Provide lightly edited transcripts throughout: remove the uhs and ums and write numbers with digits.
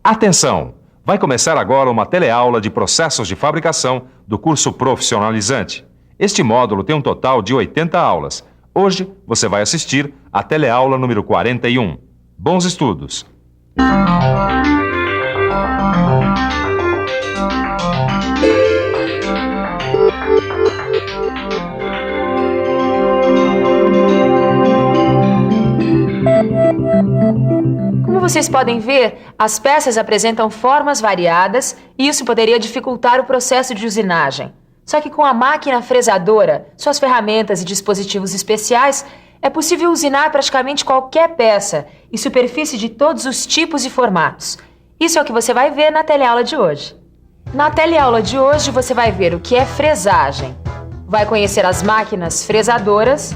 Atenção! Vai começar agora uma teleaula de processos de fabricação do curso profissionalizante. Este módulo tem um total de 80 aulas. Hoje você vai assistir à teleaula número 41. Bons estudos! Como vocês podem ver, as peças apresentam formas variadas e isso poderia dificultar o processo de usinagem. Só que com a máquina fresadora, suas ferramentas e dispositivos especiais, é possível usinar praticamente qualquer peça e superfície de todos os tipos e formatos. Isso é o que você vai ver na teleaula de hoje. Na teleaula de hoje você vai ver o que é fresagem, vai conhecer as máquinas fresadoras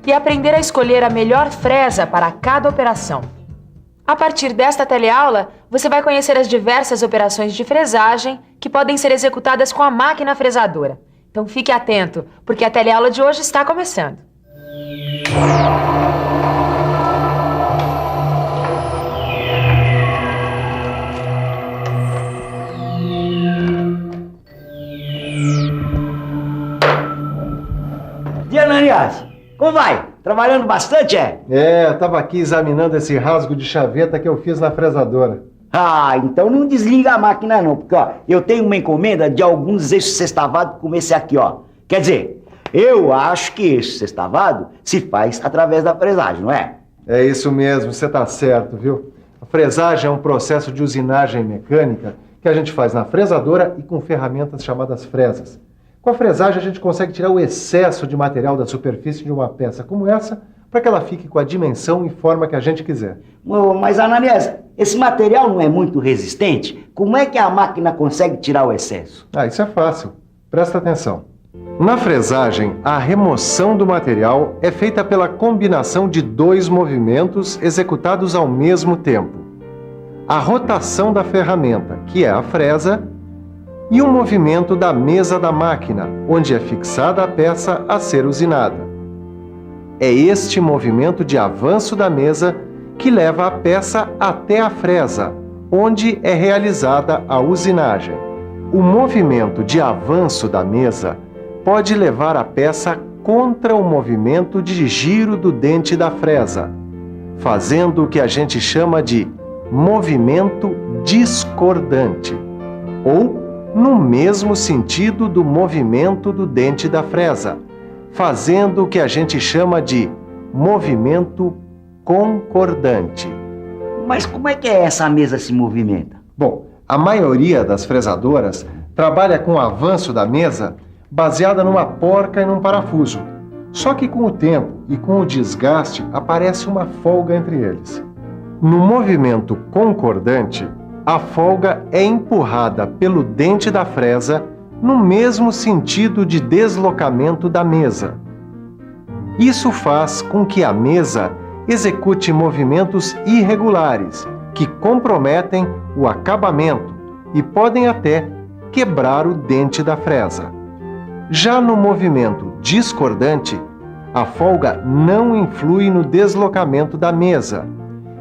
e aprender a escolher a melhor fresa para cada operação. A partir desta teleaula, você vai conhecer as diversas operações de fresagem que podem ser executadas com a máquina fresadora. Então fique atento, porque a teleaula de hoje está começando. E Ananias, como vai? Trabalhando bastante, é? Eu tava aqui examinando esse rasgo de chaveta que eu fiz na fresadora. Ah, então não desliga a máquina não, porque ó, eu tenho uma encomenda de alguns eixos sextavados como esse aqui, ó. Quer dizer, eu acho que eixo sextavado se faz através da fresagem, não é? É isso mesmo, você tá certo, viu? A fresagem é um processo de usinagem mecânica que a gente faz na fresadora e com ferramentas chamadas fresas. Com a fresagem a gente consegue tirar o excesso de material da superfície de uma peça como essa para que ela fique com a dimensão e forma que a gente quiser. Mas Ananias, esse material não é muito resistente? Como é que a máquina consegue tirar o excesso? Isso é fácil. Presta atenção. Na fresagem, a remoção do material é feita pela combinação de dois movimentos executados ao mesmo tempo. A rotação da ferramenta, que é a fresa, e o movimento da mesa da máquina, onde é fixada a peça a ser usinada. É este movimento de avanço da mesa que leva a peça até a fresa, onde é realizada a usinagem. O movimento de avanço da mesa pode levar a peça contra o movimento de giro do dente da fresa, fazendo o que a gente chama de movimento discordante, ou no mesmo sentido do movimento do dente da fresa, fazendo o que a gente chama de movimento concordante. Mas como é que essa mesa se movimenta? Bom, a maioria das fresadoras trabalha com o avanço da mesa baseada numa porca e num parafuso. Só que com o tempo e com o desgaste aparece uma folga entre eles. No movimento concordante, a folga é empurrada pelo dente da fresa no mesmo sentido de deslocamento da mesa. Isso faz com que a mesa execute movimentos irregulares que comprometem o acabamento e podem até quebrar o dente da fresa. Já no movimento discordante, a folga não influi no deslocamento da mesa,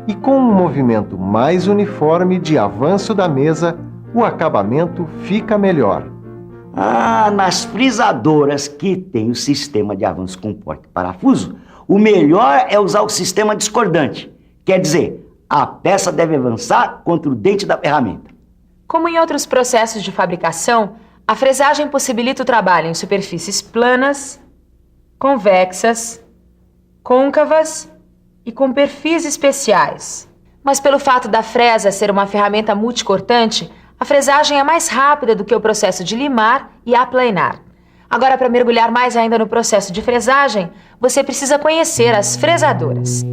e com um movimento mais uniforme de avanço da mesa, o acabamento fica melhor. Nas frisadoras que tem o sistema de avanço com porca e parafuso, o melhor é usar o sistema discordante. Quer dizer, a peça deve avançar contra o dente da ferramenta. Como em outros processos de fabricação, a fresagem possibilita o trabalho em superfícies planas, convexas, côncavas e com perfis especiais. Mas pelo fato da fresa ser uma ferramenta multicortante, a fresagem é mais rápida do que o processo de limar e aplanar. Agora, para mergulhar mais ainda no processo de fresagem, você precisa conhecer as fresadoras.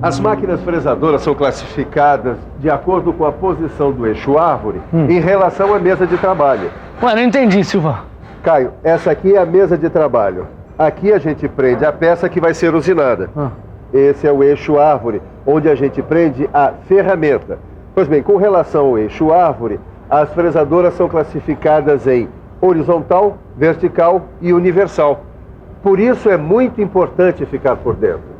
As máquinas fresadoras são classificadas de acordo com a posição do eixo árvore em relação à mesa de trabalho. Ué, não entendi, Silva. Caio, essa aqui é a mesa de trabalho. Aqui a gente prende a peça que vai ser usinada. Esse é o eixo árvore, onde a gente prende a ferramenta. Pois bem, com relação ao eixo árvore, as fresadoras são classificadas em horizontal, vertical e universal. Por isso é muito importante ficar por dentro.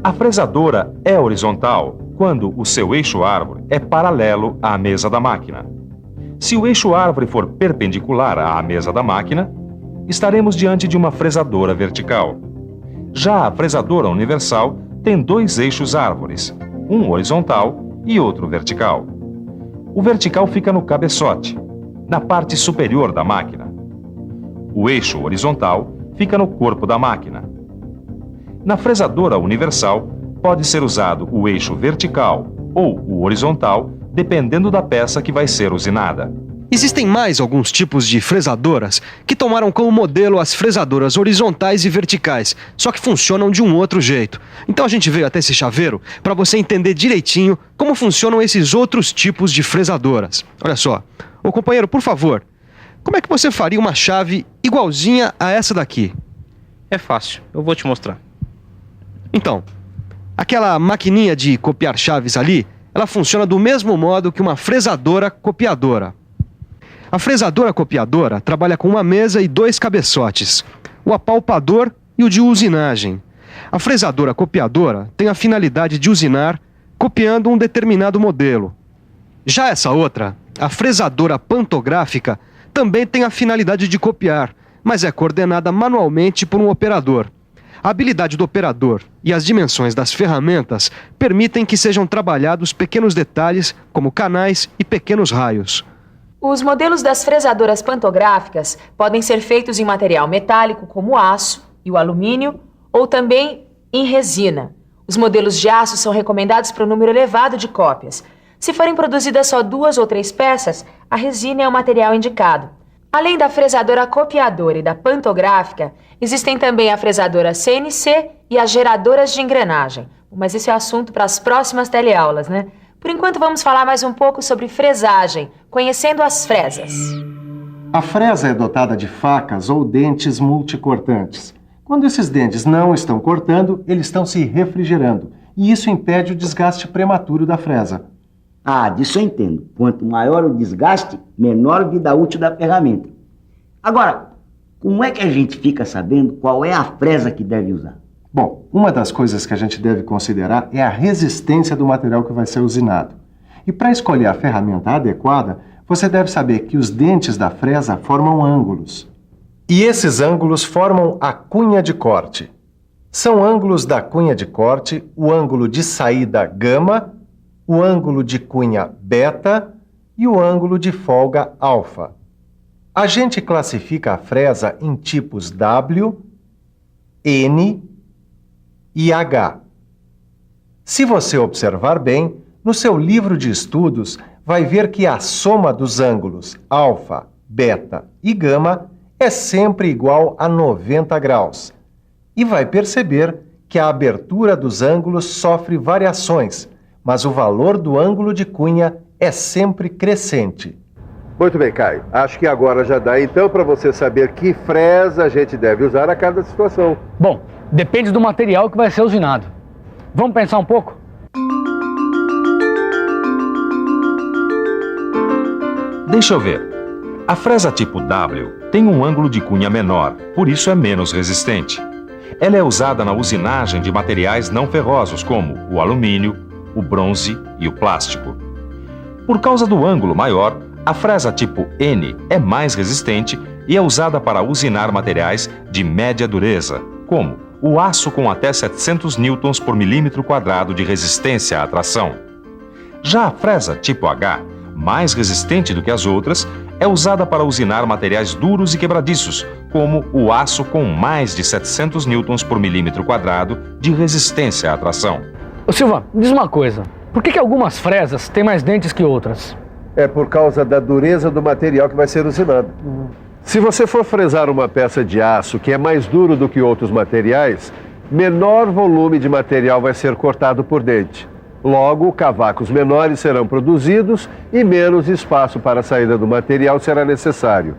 A fresadora é horizontal quando o seu eixo árvore é paralelo à mesa da máquina. Se o eixo árvore for perpendicular à mesa da máquina, estaremos diante de uma fresadora vertical. Já a fresadora universal tem dois eixos árvores, um horizontal e outro vertical. O vertical fica no cabeçote, na parte superior da máquina. O eixo horizontal fica no corpo da máquina. Na fresadora universal, pode ser usado o eixo vertical ou o horizontal, dependendo da peça que vai ser usinada. Existem mais alguns tipos de fresadoras que tomaram como modelo as fresadoras horizontais e verticais, só que funcionam de um outro jeito. Então a gente veio até esse chaveiro para você entender direitinho como funcionam esses outros tipos de fresadoras. Olha só, ô companheiro, por favor, como é que você faria uma chave igualzinha a essa daqui? É fácil, eu vou te mostrar. Então, aquela maquininha de copiar chaves ali, ela funciona do mesmo modo que uma fresadora copiadora. A fresadora copiadora trabalha com uma mesa e dois cabeçotes, o apalpador e o de usinagem. A fresadora copiadora tem a finalidade de usinar copiando um determinado modelo. Já essa outra, a fresadora pantográfica, também tem a finalidade de copiar, mas é coordenada manualmente por um operador. A habilidade do operador e as dimensões das ferramentas permitem que sejam trabalhados pequenos detalhes, como canais e pequenos raios. Os modelos das fresadoras pantográficas podem ser feitos em material metálico, como o aço e o alumínio, ou também em resina. Os modelos de aço são recomendados para um número elevado de cópias. Se forem produzidas só 2 ou 3 peças, a resina é o material indicado. Além da fresadora copiadora e da pantográfica, existem também a fresadora CNC e as geradoras de engrenagem. Mas esse é assunto para as próximas teleaulas, né? Por enquanto vamos falar mais um pouco sobre fresagem, conhecendo as fresas. A fresa é dotada de facas ou dentes multicortantes. Quando esses dentes não estão cortando, eles estão se refrigerando, e isso impede o desgaste prematuro da fresa. Ah, disso eu entendo. Quanto maior o desgaste, menor a vida útil da ferramenta. Agora, como é que a gente fica sabendo qual é a fresa que deve usar? Bom, uma das coisas que a gente deve considerar é a resistência do material que vai ser usinado. E para escolher a ferramenta adequada, você deve saber que os dentes da fresa formam ângulos. E esses ângulos formam a cunha de corte. São ângulos da cunha de corte, o ângulo de saída gama, o ângulo de cunha beta e o ângulo de folga alfa. A gente classifica a fresa em tipos W, N e H. Se você observar bem, no seu livro de estudos, vai ver que a soma dos ângulos alfa, beta e gama é sempre igual a 90 graus. E vai perceber que a abertura dos ângulos sofre variações, mas o valor do ângulo de cunha é sempre crescente. Muito bem, Caio. Acho que agora já dá então para você saber que fresa a gente deve usar a cada situação. Bom, depende do material que vai ser usinado. Vamos pensar um pouco? Deixa eu ver. A fresa tipo W tem um ângulo de cunha menor, por isso é menos resistente. Ela é usada na usinagem de materiais não ferrosos, como o alumínio, o bronze e o plástico. Por causa do ângulo maior, a fresa tipo N é mais resistente e é usada para usinar materiais de média dureza, como o aço com até 700 newtons por milímetro quadrado de resistência à tração. Já a fresa tipo H, mais resistente do que as outras, é usada para usinar materiais duros e quebradiços, como o aço com mais de 700 newtons por milímetro quadrado de resistência à tração. Ô Silva, diz uma coisa. Por que algumas fresas têm mais dentes que outras? É por causa da dureza do material que vai ser usinado. Se você for fresar uma peça de aço que é mais duro do que outros materiais, menor volume de material vai ser cortado por dente. Logo, cavacos menores serão produzidos e menos espaço para a saída do material será necessário.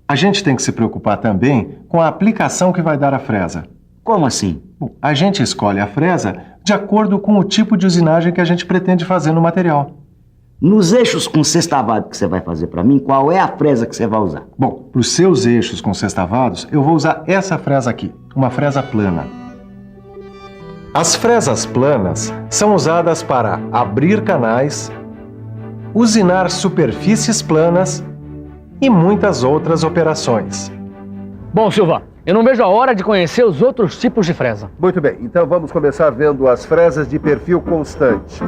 A gente tem que se preocupar também com a aplicação que vai dar a fresa. Como assim? Bom, a gente escolhe a fresa de acordo com o tipo de usinagem que a gente pretende fazer no material. Nos eixos com sextavado que você vai fazer para mim, qual é a fresa que você vai usar? Bom, para os seus eixos com sextavados, eu vou usar essa fresa aqui, uma fresa plana. As fresas planas são usadas para abrir canais, usinar superfícies planas e muitas outras operações. Bom, Silva, eu não vejo a hora de conhecer os outros tipos de fresa. Muito bem, então vamos começar vendo as fresas de perfil constante.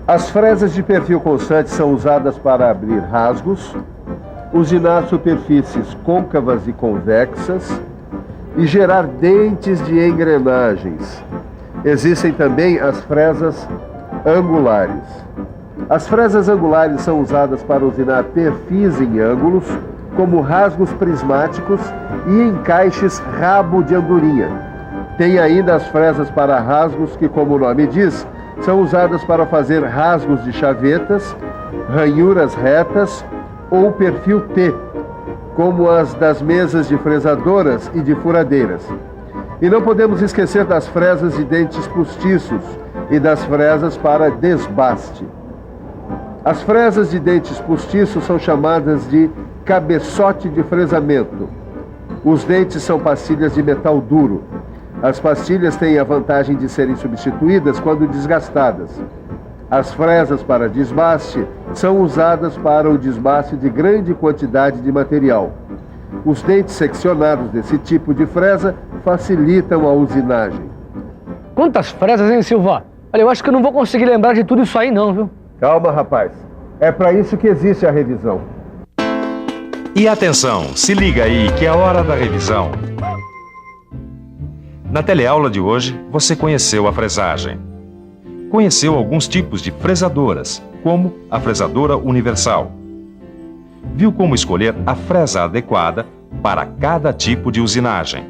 As fresas de perfil constante são usadas para abrir rasgos, usinar superfícies côncavas e convexas e gerar dentes de engrenagens. Existem também as fresas angulares. As fresas angulares são usadas para usinar perfis em ângulos, como rasgos prismáticos e encaixes rabo de andorinha. Tem ainda as fresas para rasgos que, como o nome diz, são usadas para fazer rasgos de chavetas, ranhuras retas ou perfil T, como as das mesas de fresadoras e de furadeiras. E não podemos esquecer das fresas de dentes postiços e das fresas para desbaste. As fresas de dentes postiços são chamadas de cabeçote de fresamento. Os dentes são pastilhas de metal duro. As pastilhas têm a vantagem de serem substituídas quando desgastadas. As fresas para desbaste são usadas para o desbaste de grande quantidade de material. Os dentes seccionados desse tipo de fresa facilitam a usinagem. Quantas fresas, hein, Silva? Olha, eu acho que eu não vou conseguir lembrar de tudo isso aí não, viu? Calma, rapaz. É para isso que existe a revisão. E atenção, se liga aí que é a hora da revisão. Na teleaula de hoje, você conheceu a fresagem. Conheceu alguns tipos de fresadoras, como a fresadora universal. Viu como escolher a fresa adequada para cada tipo de usinagem.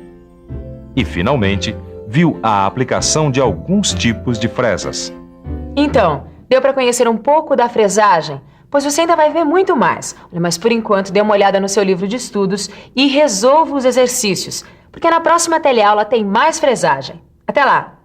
E, finalmente, viu a aplicação de alguns tipos de fresas. Então, deu para conhecer um pouco da fresagem? Pois você ainda vai ver muito mais. Mas por enquanto, dê uma olhada no seu livro de estudos e resolva os exercícios, porque na próxima teleaula tem mais fresagem. Até lá!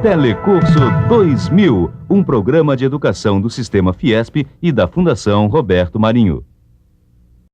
Telecurso 2000, um programa de educação do Sistema Fiesp e da Fundação Roberto Marinho.